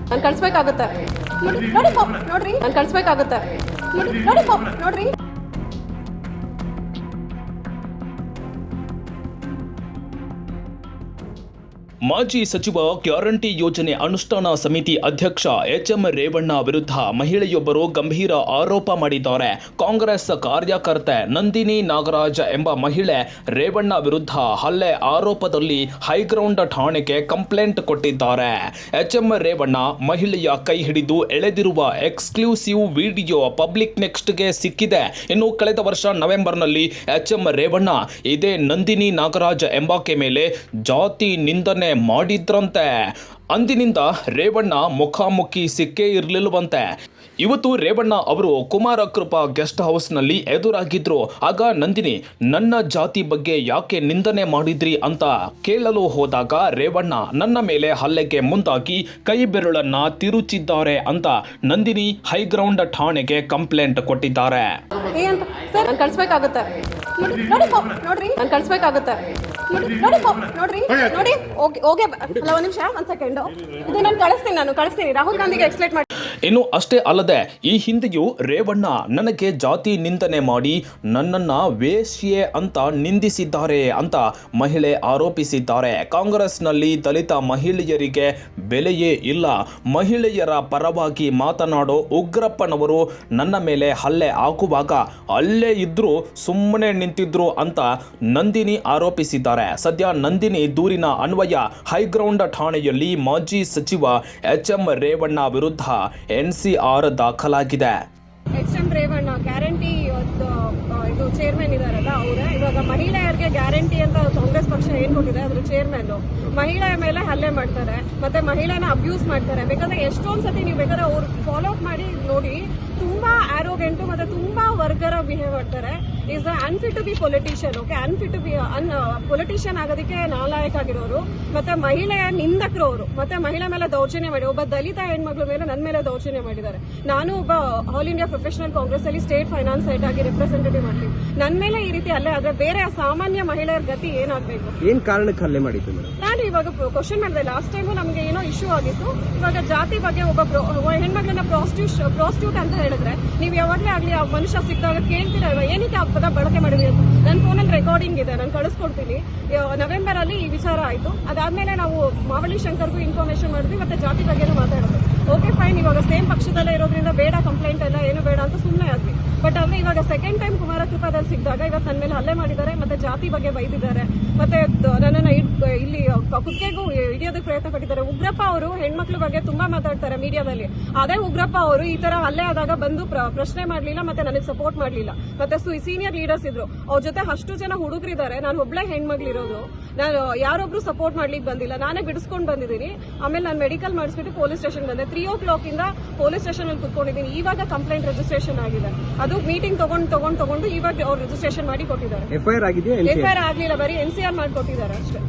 ನಾನು ಕಳಿಸ್ಬೇಕಾಗುತ್ತೆ ನೋಡಿ ಪಾಪ್ ನೋಡ್ರಿ ನಾನು ಕಳಿಸ್ಬೇಕಾಗುತ್ತೆ ನೋಡಿ ಪಾಪ್ ನೋಡ್ರಿ. ಮಾಜಿ ಸಚಿವ ಗ್ಯಾರಂಟಿ ಯೋಜನೆ ಅನುಷ್ಠಾನ ಸಮಿತಿ ಅಧ್ಯಕ್ಷ ಎಚ್ಎಂ ರೇವಣ್ಣ ವಿರುದ್ಧ ಮಹಿಳೆಯೊಬ್ಬರು ಗಂಭೀರ ಆರೋಪ ಮಾಡಿದ್ದಾರೆ. ಕಾಂಗ್ರೆಸ್ ಕಾರ್ಯಕರ್ತೆ ನಂದಿನಿ ನಾಗರಾಜ್ ಎಂಬ ಮಹಿಳೆ ರೇವಣ್ಣ ವಿರುದ್ಧ ಹಲ್ಲೆ ಆರೋಪದಲ್ಲಿ ಹೈಗ್ರೌಂಡ್ ಠಾಣೆಗೆ ಕಂಪ್ಲೇಂಟ್ ಕೊಟ್ಟಿದ್ದಾರೆ. ಎಚ್ಎಂ ರೇವಣ್ಣ ಮಹಿಳೆಯ ಕೈ ಹಿಡಿದು ಎಳೆದಿರುವ ಎಕ್ಸ್ಕ್ಲೂಸಿವ್ ವಿಡಿಯೋ ಪಬ್ಲಿಕ್ ನೆಕ್ಸ್ಟ್ಗೆ ಸಿಕ್ಕಿದೆ. ಇನ್ನು ಕಳೆದ ವರ್ಷ ನವೆಂಬರ್ನಲ್ಲಿ ಎಚ್ಎಂ ರೇವಣ್ಣ ಇದೇ ನಂದಿನಿ ನಾಗರಾಜ್ ಎಂಬಾಕೆ ಮೇಲೆ ಜಾತಿ ನಿಂದನೆ ಮಾಡಿದ್ರಂತೆ. ಅಂದಿನಿಂದ ರೇವಣ್ಣ ಮುಖಾಮುಖಿ ಸಿಕ್ಕೇ ಇರಲಿಲ್ಲವಂತೆ. ಇವತ್ತು ರೇವಣ್ಣ ಅವರು ಕುಮಾರ ಕೃಪಾ ಗೆಸ್ಟ್ ಹೌಸ್ನಲ್ಲಿ ಎದುರಾಗಿದ್ರು. ಆಗ ನಂದಿನಿ ನನ್ನ ಜಾತಿ ಬಗ್ಗೆ ಯಾಕೆ ನಿಂದನೆ ಮಾಡಿದ್ರಿ ಅಂತ ಕೇಳಲು ಹೋದಾಗ ರೇವಣ್ಣ ನನ್ನ ಮೇಲೆ ಹಲ್ಲೆಗೆ ಮುಂದಾಗಿ ಕೈ ಬೆರಳನ್ನ ತಿರುಚಿದ್ದಾರೆ ಅಂತ ನಂದಿನಿ ಹೈಗ್ರೌಂಡ್ ಠಾಣೆಗೆ ಕಂಪ್ಲೇಂಟ್ ಕೊಟ್ಟಿದ್ದಾರೆ. ನಾನು ಕಳಿಸ್ಬೇಕಾಗುತ್ತೆ ನೋಡಿ ಪಾಪ್ ನೋಡ್ರಿ ನಾನು ಕಳಿಸ್ಬೇಕಾಗುತ್ತೆ ನೋಡಿ ಪಾಪ್ ನೋಡ್ರಿ ನೋಡಿ ಓಕೆ ಒಂದು ನಿಮಿಷ ಒಂದು ಸೆಕೆಂಡು ಇದು ನಾನು ಕಳಿಸ್ತೀನಿ ರಾಹುಲ್ ಗಾಂಧಿಗೆ ಎಕ್ಸ್ಪ್ಲೇನ್ ಮಾಡಿ. ಇನ್ನು ಅಷ್ಟೇ ಅಲ್ಲದೆ ಈ ಹಿಂದೆಯೂ ರೇವಣ್ಣ ನನಗೆ ಜಾತಿ ನಿಂದನೆ ಮಾಡಿ ನನ್ನನ್ನ ವೇಶ್ಯೆ ಅಂತ ನಿಂದಿಸಿದ್ದಾರೆ ಅಂತ ಮಹಿಳೆ ಆರೋಪಿಸಿದ್ದಾರೆ. ಕಾಂಗ್ರೆಸ್ನಲ್ಲಿ ದಲಿತ ಮಹಿಳೆಯರಿಗೆ ಬೆಲೆಯೇ ಇಲ್ಲ. ಮಹಿಳೆಯರ ಪರವಾಗಿ ಮಾತನಾಡೋ ಉಗ್ರಪ್ಪನವರು ನನ್ನ ಮೇಲೆ ಹಲ್ಲೆ ಆಗುವಾಗ ಅಲ್ಲೇ ಇದ್ರು ಸುಮ್ಮನೆ ನಿಂತಿದ್ರು ಅಂತ ನಂದಿನಿ ಆರೋಪಿಸಿದ್ದಾರೆ. ಸದ್ಯ ನಂದಿನಿ ದೂರಿನ ಅನ್ವಯ ಹೈಗ್ರೌಂಡ್ ಠಾಣೆಯಲ್ಲಿ ಮಾಜಿ ಸಚಿವ ಎಚ್ಎಂ ರೇವಣ್ಣ ವಿರುದ್ಧ ಎನ್ಸಿಆರ್ ದಾಖಲಾಗಿದೆ. ಎಚ್ಎಂ ರೇವಣ್ಣ ಗ್ಯಾರಂಟಿ ಇದು ಚೇರ್ಮನ್ ಇದಾರಲ್ಲ ಅವರೇ ಇವಾಗ ಮಹಿಳೆಯರಿಗೆ ಗ್ಯಾರಂಟಿ ಅಂತ ಕಾಂಗ್ರೆಸ್ ಪಕ್ಷ ಏನ್ ಕೊಟ್ಟಿದೆ ಅದ್ರ ಚೇರ್ಮನ್ ಮಹಿಳೆಯ ಮೇಲೆ ಹಲ್ಲೆ ಮಾಡ್ತಾರೆ ಮತ್ತೆ ಮಹಿಳೆನ ಅಬ್ಯೂಸ್ ಮಾಡ್ತಾರೆ. ಬೇಕಾದ್ರೆ ಎಷ್ಟೊಂದ್ ಸತಿ ನೀವು ಬೇಕಾದ್ರೆ ಅವ್ರು ಫಾಲೋ ಅಪ್ ಮಾಡಿ ನೋಡಿ ತುಂಬಾ ಆರೋಗೆಂಟು ಮತ್ತೆ ತುಂಬಾ ವರ್ಗರ ಬಿಹೇವ್ ಮಾಡ್ತಾರೆ. Is unfit to be politician. Okay unfit to be politician ಆಗೋದಕ್ಕೆ ನಾಲಾಯಕ್ ಆಗಿರೋರು ಮತ್ತೆ ಮಹಿಳೆಯ ನಿಂದಕರು ಅವರು ಮತ್ತೆ ಮಹಿಳೆ ಮೇಲೆ ದೌರ್ಜನ್ಯ ಮಾಡಿ ಒಬ್ಬ ದಲಿತ ಹೆಣ್ಮಕ್ಳ ಮೇಲೆ ನನ್ನ ಮೇಲೆ ದೌರ್ಜನ್ಯ ಮಾಡಿದ್ದಾರೆ. ನಾನು ಒಬ್ಬ ಆಲ್ ಇಂಡಿಯಾ ಪ್ರೊಫೆಷನಲ್ ಕಾಂಗ್ರೆಸ್ ಅಲ್ಲಿ ಸ್ಟೇಟ್ ಫೈನಾನ್ಸ್ ಸೈಟ್ ಆಗಿ ರೆಪ್ರೆಸೆಂಟೇಟಿವ್ ಮಾಡ್ತೀನಿ. ನನ್ನ ಮೇಲೆ ಈ ರೀತಿ ಹಲ್ಲೆ ಆದ್ರೆ ಬೇರೆ ಸಾಮಾನ್ಯ ಮಹಿಳೆಯರ ಗತಿ ಏನಾಗಬೇಕು? ಏನ್ ಕಾರಣಕ್ಕೆ ಹಲ್ಲೆ ಮಾಡಿದ್ದು? ನಾನು ಇವಾಗ ಕ್ವಶನ್ ಮಾಡಿದೆ. ಲಾಸ್ಟ್ ಟೈಮು ನಮ್ಗೆ ಏನೋ ಇಶ್ಯೂ ಆಗಿತ್ತು. ಇವಾಗ ಜಾತಿ ಬಗ್ಗೆ ಒಬ್ಬ ಹೆಣ್ಮಕ್ಳನ್ನ ಪ್ರಾಸ್ಟಿಟ್ಯೂಟ್ ಅಂತ ಹೇಳಿದ್ರೆ ನೀವು ಯಾವಾಗಲೇ ಆಗ್ಲಿ ಆ ಮನುಷ್ಯ ಸಿಕ್ಕಿದಾಗ ಕೇಳ್ತೀರಲ್ವಾ ಏನಕ್ಕೆ ಆ ಪದ ಬಳಕೆ ಮಾಡಿದ್ರಿ ಅಂತ. ನನ್ನ ಫೋನಲ್ಲಿ ರೆಕಾರ್ಡಿಂಗ್ ಇದೆ, ನಾನು ಕಳಿಸ್ಕೊಡ್ತೀನಿ. ನವೆಂಬರ್ ಅಲ್ಲಿ ಈ ವಿಚಾರ ಆಯ್ತು. ಅದಾದ್ಮೇಲೆ ನಾವು ಮಾವಳಿ ಶಂಕರ್ಗೂ ಇನ್ಫಾರ್ಮೇಶನ್ ಮಾಡಿದ್ವಿ ಮತ್ತೆ ಜಾತಿ ಬಗ್ಗೆನೂ ಮಾತಾಡಿದ್ವಿ. ಓಕೆ ಫೈನ್, ಇವಾಗ ಸೇಮ್ ಪಕ್ಷದಲ್ಲೇ ಇರೋದ್ರಿಂದ ಬೇಡ ಕಂಪ್ಲೇಂಟ್ ಎಲ್ಲ ಏನು ಬೇಡ ಅಂತ ಸುಮ್ಮನೆ ಆದ್ವಿ. ಬಟ್ ಆದ್ರೆ ಇವಾಗ ಸೆಕೆಂಡ್ ಟೈಮ್ ಕುಮಾರ ಕೃಪಾದಲ್ಲಿ ಸಿಕ್ಕಿದಾಗ ಇವತ್ತು ನನ್ನ ಮೇಲೆ ಹಲ್ಲೆ ಮಾಡಿದ್ದಾರೆ ಮತ್ತೆ ಜಾತಿ ಬಗ್ಗೆ ಬೈದಿದ್ದಾರೆ ಮತ್ತೆ ನನ್ನನ್ನು ಇಲ್ಲಿ ಕುತ್ತಿಗೆಗೂ ಹಿಡಿಯೋದಕ್ಕೆ ಪ್ರಯತ್ನ ಪಟ್ಟಿದ್ದಾರೆ. ಉಗ್ರಪ್ಪ ಅವರು ಹೆಣ್ಮಕ್ಳ ಬಗ್ಗೆ ತುಂಬಾ ಮಾತಾಡ್ತಾರೆ ಮೀಡಿಯಾದಲ್ಲಿ. ಅದೇ ಉಗ್ರಪ್ಪ ಅವರು ಈ ತರ ಹಲ್ಲೆ ಆದಾಗ ಬಂದು ಪ್ರಶ್ನೆ ಮಾಡ್ಲಿಲ್ಲ ಮತ್ತೆ ನನಗೆ ಸಪೋರ್ಟ್ ಮಾಡ್ಲಿಲ್ಲ. ಮತ್ತೆ ಸೀನಿಯರ್ ಲೀಡರ್ಸ್ ಇದ್ರು, ಅವ್ರ ಜೊತೆ ಅಷ್ಟು ಜನ ಹುಡುಗರಿದ್ದಾರೆ. ನಾನು ಒಬ್ಳೆ ಹೆಣ್ಮಕ್ಳಿರೋದು, ನಾನು ಯಾರೊಬ್ರು ಸಪೋರ್ಟ್ ಮಾಡ್ಲಿಕ್ಕೆ ಬಂದಿಲ್ಲ, ನಾನೇ ಬಿಡಿಸ್ಕೊಂಡು ಬಂದಿದ್ದೀನಿ. ಆಮೇಲೆ ನಾನು ಮೆಡಿಕಲ್ ಮಾಡಿಸ್ಬಿಟ್ಟು ಪೊಲೀಸ್ ಸ್ಟೇಷನ್ ಬಂದೆ. 3 o'clock ಇಂದ ಪೊಲೀಸ್ ಸ್ಟೇಷನ್ ಅಲ್ಲಿ ಕುತ್ಕೊಂಡಿದ್ದೀನಿ. ಇವಾಗ ಕಂಪ್ಲೇಂಟ್ ರಿಜಿಸ್ಟ್ರೇಷನ್ ಆಗಿದೆ. ಅದು ಮೀಟಿಂಗ್ ತಗೊಂಡು ಇವಾಗ ಅವ್ರು ರಿಜಿಸ್ಟ್ರೇಷನ್ ಮಾಡಿ ಕೊಟ್ಟಿದ್ದಾರೆ. ಎಫ್ಐಆರ್ ಆಗಿದೆಯಾ? ಎಫ್ಐಆರ್ ಆಗ್ಲಿಲ್ಲ, ಬರೀ ಎನ್ಸಿಆರ್ ಮಾಡಿ ಕೊಟ್ಟಿದ್ದಾರೆ ಅಷ್ಟೇ.